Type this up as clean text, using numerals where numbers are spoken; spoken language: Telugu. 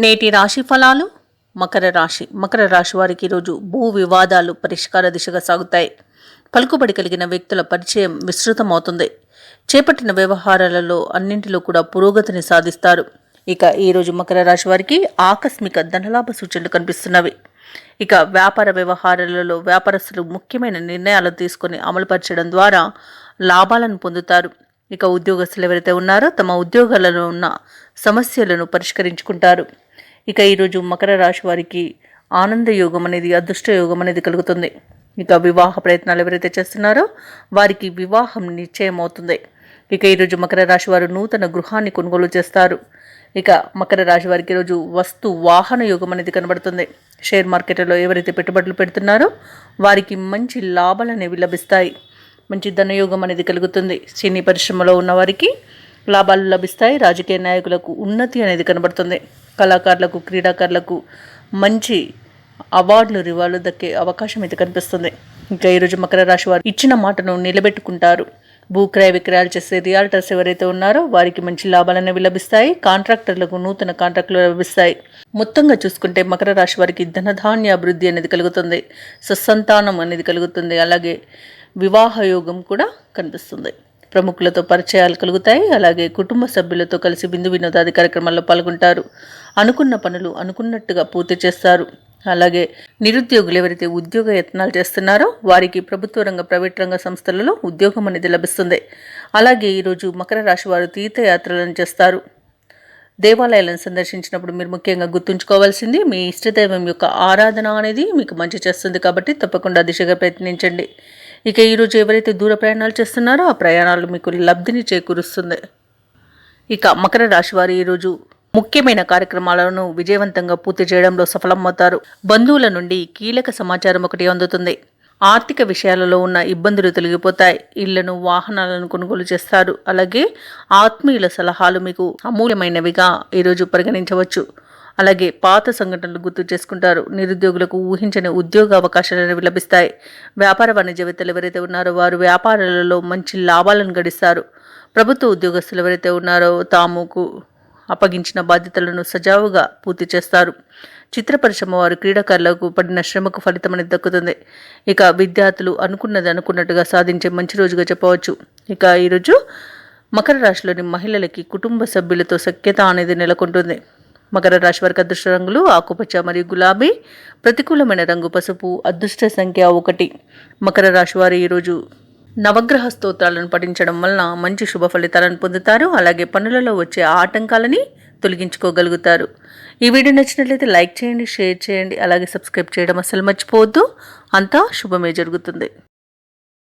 నేటి రాశి ఫలాలు. మకర రాశి వారికి ఈరోజు భూ వివాదాలు పరిష్కార దిశగా సాగుతాయి. పలుకుబడి కలిగిన వ్యక్తుల పరిచయం విస్తృతమవుతుంది. చేపట్టిన వ్యవహారాలలో అన్నింటిలో కూడా పురోగతిని సాధిస్తారు. ఇక ఈరోజు మకర రాశి వారికి ఆకస్మిక ధనలాభ సూచనలు కనిపిస్తున్నవి. ఇక వ్యాపార వ్యవహారాలలో వ్యాపారస్తులు ముఖ్యమైన నిర్ణయాలను తీసుకొని అమలుపరచడం ద్వారా లాభాలను పొందుతారు. ఇక ఉద్యోగస్తులు ఎవరైతే ఉన్నారో తమ ఉద్యోగాలలో ఉన్న సమస్యలను పరిష్కరించుకుంటారు. ఇక ఈరోజు మకర రాశి వారికి ఆనంద యోగం అనేది, అదృష్ట యోగం అనేది కలుగుతుంది. ఇక వివాహ ప్రయత్నాలు ఎవరైతే చేస్తున్నారో వారికి వివాహం నిశ్చయం అవుతుంది. ఇక ఈరోజు మకర రాశి వారు నూతన గృహాన్ని కొనుగోలు చేస్తారు. ఇక మకర రాశి వారికి ఈరోజు వస్తు వాహన యోగం అనేది కనబడుతుంది. షేర్ మార్కెట్లో ఎవరైతే పెట్టుబడులు పెడుతున్నారో వారికి మంచి లాభాలు అనేవి లభిస్తాయి. మంచి ధనయోగం అనేది కలుగుతుంది. సినీ పరిశ్రమలో ఉన్న వారికి లాభాలు లభిస్తాయి. రాజకీయ నాయకులకు ఉన్నతి అనేది కనబడుతుంది. కళాకారులకు, క్రీడాకారులకు మంచి అవార్డులు, రివార్డులు దక్కే అవకాశం అయితే కనిపిస్తుంది. ఇంకా ఈరోజు మకర రాశి వారు ఇచ్చిన మాటను నిలబెట్టుకుంటారు. భూక్రయ విక్రయాలు చేసే రియాల్టర్స్ ఎవరైతే ఉన్నారో వారికి మంచి లాభాలు అనేవి లభిస్తాయి. కాంట్రాక్టర్లకు నూతన కాంట్రాక్టులు లభిస్తాయి. మొత్తంగా చూసుకుంటే మకర రాశి వారికి ధనధాన్య అభివృద్ధి అనేది కలుగుతుంది. సత్సంతానం అనేది కలుగుతుంది. అలాగే వివాహ యోగం కూడా కనిపిస్తుంది. ప్రముఖులతో పరిచయాలు కలుగుతాయి. అలాగే కుటుంబ సభ్యులతో కలిసి విందు వినోదాది కార్యక్రమాల్లో పాల్గొంటారు. అనుకున్న పనులు అనుకున్నట్టుగా పూర్తి చేస్తారు. అలాగే నిరుద్యోగులు ఎవరైతే ఉద్యోగ యత్నాలు చేస్తున్నారో వారికి ప్రభుత్వ రంగ, ప్రైవేట్ రంగ సంస్థలలో ఉద్యోగం అనేది లభిస్తుంది. అలాగే ఈరోజు మకర రాశి వారు తీర్థయాత్రలను చేస్తారు. దేవాలయాలను సందర్శించినప్పుడు మీరు ముఖ్యంగా గుర్తుంచుకోవాల్సింది మీ ఇష్టదైవం యొక్క ఆరాధన అనేది మీకు మంచి చేస్తుంది. కాబట్టి తప్పకుండా దిశగా ప్రయత్నించండి. ఇక ఈరోజు ఎవరైతే దూర ప్రయాణాలు చేస్తున్నారో ఆ ప్రయాణాలు మీకు లబ్ధిని చేకూరుస్తుంది. ఇక మకర రాశి వారు ఈరోజు ముఖ్యమైన కార్యక్రమాలను విజయవంతంగా పూర్తి చేయడంలో సఫలమవుతారు. బంధువుల నుండి కీలక సమాచారం ఒకటి అందుతుంది. ఆర్థిక విషయాలలో ఉన్న ఇబ్బందులు తొలగిపోతాయి. ఇళ్లను, వాహనాలను కొనుగోలు చేస్తారు. అలాగే ఆత్మీయుల సలహాలు మీకు అమూల్యమైనవిగా ఈరోజు పరిగణించవచ్చు. అలాగే పాత సంఘటనలు గుర్తు చేసుకుంటారు. నిరుద్యోగులకు ఊహించని ఉద్యోగ అవకాశాలు అనేవి లభిస్తాయి. వ్యాపార వాణిజ్యవేత్తలు ఎవరైతే ఉన్నారో వారు వ్యాపారాలలో మంచి లాభాలను గడిస్తారు. ప్రభుత్వ ఉద్యోగస్తులు ఎవరైతే ఉన్నారో తాముకు అప్పగించిన బాధ్యతలను సజావుగా పూర్తి చేస్తారు. చిత్ర పరిశ్రమ వారు క్రీడాకారులకు పడిన శ్రమకు ఫలితం అనేది దక్కుతుంది. ఇక విద్యార్థులు అనుకున్నది అనుకున్నట్టుగా సాధించే మంచి రోజుగా చెప్పవచ్చు. ఇక ఈరోజు మకర రాశిలోని మహిళలకి కుటుంబ సభ్యులతో సఖ్యత అనేది నెలకొంటుంది. మకర రాశి వారికి అదృష్ట రంగులు ఆకుపచ్చ మరియు గులాబీ. ప్రతికూలమైన రంగు పసుపు. అదృష్ట సంఖ్య 1. మకర రాశి వారు ఈరోజు నవగ్రహ స్తోత్రాలను పఠించడం వలన మంచి శుభ ఫలితాలను పొందుతారు. అలాగే పనులలో వచ్చే ఆటంకాలని తొలగించుకోగలుగుతారు. ఈ వీడియో నచ్చినట్లయితే లైక్ చేయండి, షేర్ చేయండి, అలాగే సబ్స్క్రైబ్ చేయడం అసలు మర్చిపోవద్దు. అంతా శుభమే జరుగుతుంది.